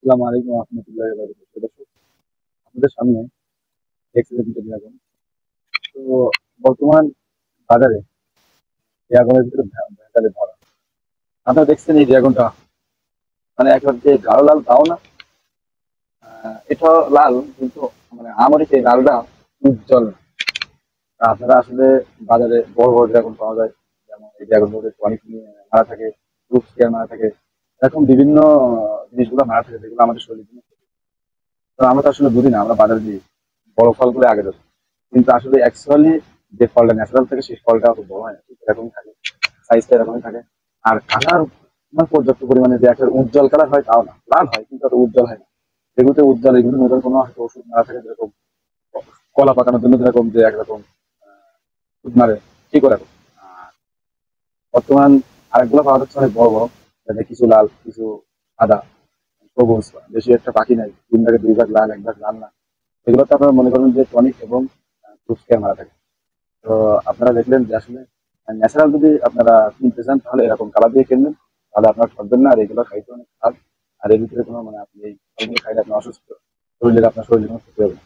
আসসালামু আলাইকুম ওয়া রাহমাতুল্লাহি ওয়া বারাকাতুহু। দর্শক, আপনাদের সামনে দেখছিলেন দুটো ড্রাগন। তো বর্তমান বাজারে ড্রাগনের ভিতরে ভেজালে ভরা। আপনারা দেখছেন এই ড্রাগনটা মানে একেবারে যে গাঢ় লাল তাও না, এটা লাল কিন্তু মানে আমারই সেই লালটা উজ্জ্বল না। আপনারা আসলে বাজারে বড় বড় ড্রাগন পাওয়া যায়, যেমন এই ড্রাগন গুলোতে অনেক মারা থাকে, ফ্রুট স্কেয়ার মারা থাকে, এরকম বিভিন্ন জিনিসগুলো মারা থাকে যেগুলো আমাদের শরীরের জন্য ক্ষতি। তো আমরা তো আসলে বুঝি না, আমরা বাজারে দিই বড় ফলগুলো আগে ধরি, কিন্তু আসলে অ্যাকচুয়ালি যে ফলটা ন্যাচারাল থাকে সেই ফলটা অত বড় হয় না, ঠিক এরকমই থাকে, সাইজটা এরকমই থাকে। আর কালার মানে পর্যাপ্ত পরিমাণে যে একটা উজ্জ্বল কালার হয় তাও না, লাল হয় কিন্তু অত উজ্জ্বল হয় না। এগুলোতে উজ্জ্বল, এগুলো নতুন কোনো হয়তো ওষুধ মারা থাকে, যেরকম কলা পাকানোর জন্য যেরকম যে একরকম ওষুধ মারে, ঠিক ওরকম। আর বর্তমান আরেকগুলো পাওয়া যাচ্ছে অনেক বড় বড়, যাতে কিছু লাল কিছু সাদা সবুজ, বেশি একটা পাখি নাই, তিন ভাগে দুই ভাগ লাল এক ভাগ লাল না। এগুলোতে আপনারা মনে করেন যে টনিক এবং ফ্রুট স্কেয়ার মারা থাকে। তো আপনারা দেখলেন যে আসলে ন্যাচারাল যদি আপনারা কিনতে চান তাহলে এরকম কালার দিয়ে কিনবেন, তাহলে আপনার ঠকবেন না। আর এগুলো খাইতে অনেক স্বাদ। আর এর ভিতরে কোনো মানে আপনি এই ফলগুলো খাইলে আপনি অসুস্থ, শরীরের আপনার শরীরে কোনো ক্ষতি হবে না।